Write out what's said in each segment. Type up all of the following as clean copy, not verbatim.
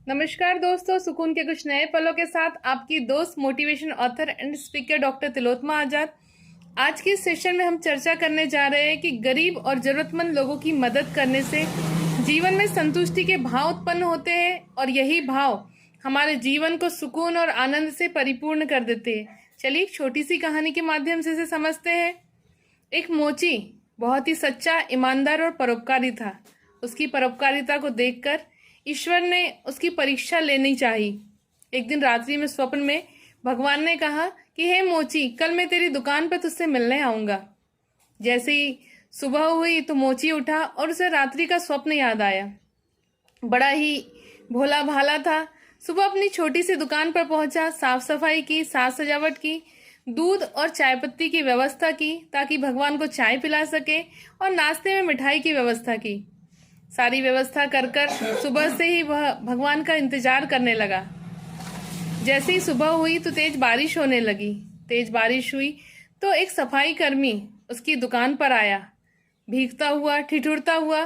नमस्कार दोस्तों, सुकून के कुछ नए पलों के साथ आपकी दोस्त motivation author and speaker doctor Tilottama Azad. आज के इस सेशन में हम चर्चा करने जा रहे हैं कि गरीब और जरूरतमंद लोगों की मदद करने से जीवन में संतुष्टि के भाव उत्पन्न होते हैं और यही भाव हमारे जीवन को सुकून और आनंद से परिपूर्ण कर देते हैं। चलिए एक छोटी सी कहानी के माध्यम से इसे समझते हैं। एक मोची बहुत ही सच्चा, ईमानदार और परोपकारी था। उसकी परोपकारिता को देखकर ईश्वर ने उसकी परीक्षा लेनी चाहिए। एक दिन रात्रि में स्वप्न में भगवान ने कहा कि हे मोची, कल मैं तेरी दुकान पर तुझसे मिलने आऊंगा। जैसे ही सुबह हुई तो मोची उठा और उसे रात्रि का स्वप्न याद आया। बड़ा ही भोला भाला था। सुबह अपनी छोटी सी दुकान पर पहुंचा, साफ सफाई की, साज सजावट की, दूध और चाय पत्ती की व्यवस्था की ताकि भगवान को चाय पिला सके और नाश्ते में मिठाई की व्यवस्था की। सारी व्यवस्था कर सुबह से ही वह भगवान का इंतजार करने लगा। जैसे ही सुबह हुई तो तेज बारिश होने लगी। तेज बारिश हुई तो एक सफाई कर्मी उसकी दुकान पर आया। भीगता हुआ, ठिठुरता हुआ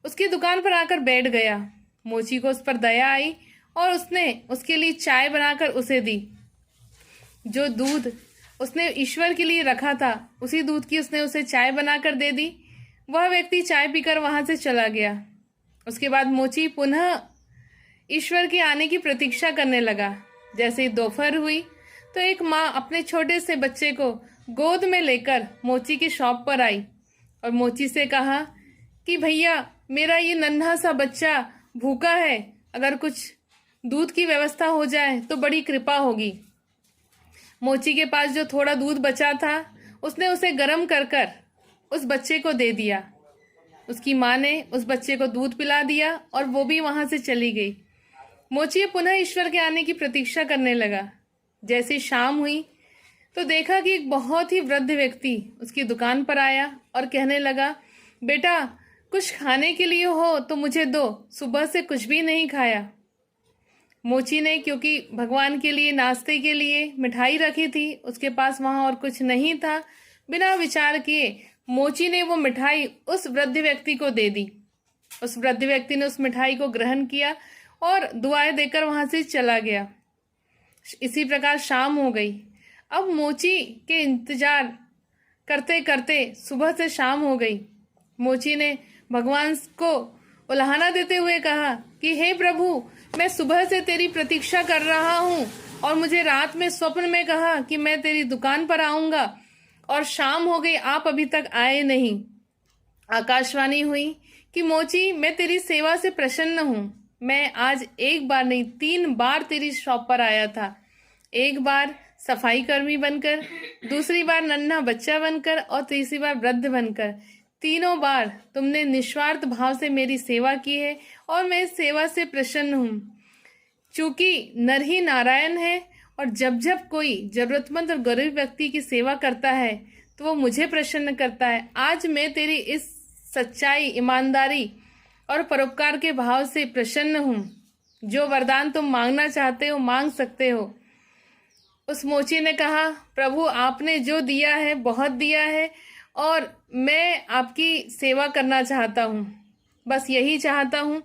उसकी दुकान पर आकर बैठ गया। मोची को उस पर दया आई और उसने उसके लिए चाय बनाकर उसे दी। जो दूध उसने ईश्वर के लिए रखा था, उसी दूध की उसने उसे चाय बनाकर दे दी। वह व्यक्ति चाय पीकर वहां से चला गया। उसके बाद मोची पुनः ईश्वर के आने की प्रतीक्षा करने लगा। जैसे ही दोपहर हुई तो एक माँ अपने छोटे से बच्चे को गोद में लेकर मोची की शॉप पर आई और मोची से कहा कि भैया, मेरा ये नन्हा सा बच्चा भूखा है, अगर कुछ दूध की व्यवस्था हो जाए तो बड़ी कृपा होगी। मोची के पास जो थोड़ा दूध बचा था उसने उसे गर्म कर उस बच्चे को दे दिया। उसकी माँ ने उस बच्चे को दूध पिला दिया और वो भी वहां से चली गई। मोची पुनः ईश्वर के आने की प्रतीक्षा करने लगा। जैसे शाम हुई तो देखा कि एक बहुत ही वृद्ध व्यक्ति उसकी दुकान पर आया और कहने लगा, बेटा, कुछ खाने के लिए हो तो मुझे दो, सुबह से कुछ भी नहीं खाया। मोची ने, क्योंकि भगवान के लिए नाश्ते के लिए मिठाई रखी थी, उसके पास वहां और कुछ नहीं था, बिना विचार किए मोची ने वो मिठाई उस वृद्ध व्यक्ति को दे दी। उस वृद्ध व्यक्ति ने उस मिठाई को ग्रहण किया और दुआएं देकर वहां से चला गया। इसी प्रकार शाम हो गई। अब मोची के इंतजार करते करते सुबह से शाम हो गई। मोची ने भगवान को उल्हाना देते हुए कहा कि हे प्रभु, मैं सुबह से तेरी प्रतीक्षा कर रहा हूँ और मुझे रात में स्वप्न में कहा कि मैं तेरी दुकान पर आऊंगा और शाम हो गई, आप अभी तक आए नहीं। आकाशवाणी हुई कि मोची, मैं तेरी सेवा से प्रसन्न हूँ। मैं आज एक बार नहीं, 3 बार तेरी शॉप पर आया था। एक बार सफाई कर्मी बनकर, दूसरी बार नन्हा बच्चा बनकर और तीसरी बार वृद्ध बनकर। तीनों बार तुमने निस्वार्थ भाव से मेरी सेवा की है और मैं इस सेवा से प्रसन्न हूँ। चूंकि नर ही नारायण है और जब जब कोई जरूरतमंद और गरीब व्यक्ति की सेवा करता है तो वो मुझे प्रसन्न करता है। आज मैं तेरी इस सच्चाई, ईमानदारी और परोपकार के भाव से प्रसन्न हूँ। जो वरदान तुम मांगना चाहते हो मांग सकते हो। उस मोची ने कहा, प्रभु, आपने जो दिया है बहुत दिया है और मैं आपकी सेवा करना चाहता हूँ, बस यही चाहता हूँ।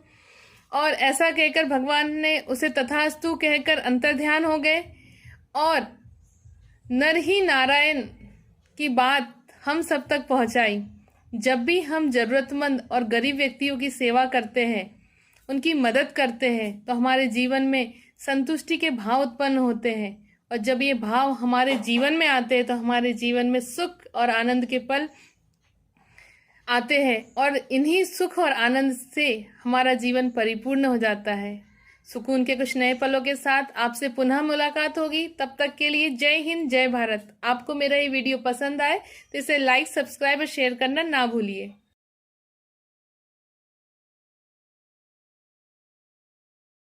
और ऐसा कहकर भगवान ने उसे तथास्तु कहकर अंतर्ध्यान हो गए और नर ही नारायण की बात हम सब तक पहुंचाई। जब भी हम जरूरतमंद और गरीब व्यक्तियों की सेवा करते हैं, उनकी मदद करते हैं, तो हमारे जीवन में संतुष्टि के भाव उत्पन्न होते हैं और जब ये भाव हमारे जीवन में आते हैं तो हमारे जीवन में सुख और आनंद के पल आते हैं और इन्हीं सुख और आनंद से हमारा जीवन परिपूर्ण हो जाता है। सुकून के कुछ नए पलों के साथ आपसे पुनः मुलाकात होगी। तब तक के लिए जय हिंद, जय भारत। आपको मेरा ये वीडियो पसंद आए तो इसे लाइक, सब्सक्राइब और शेयर करना ना भूलिए।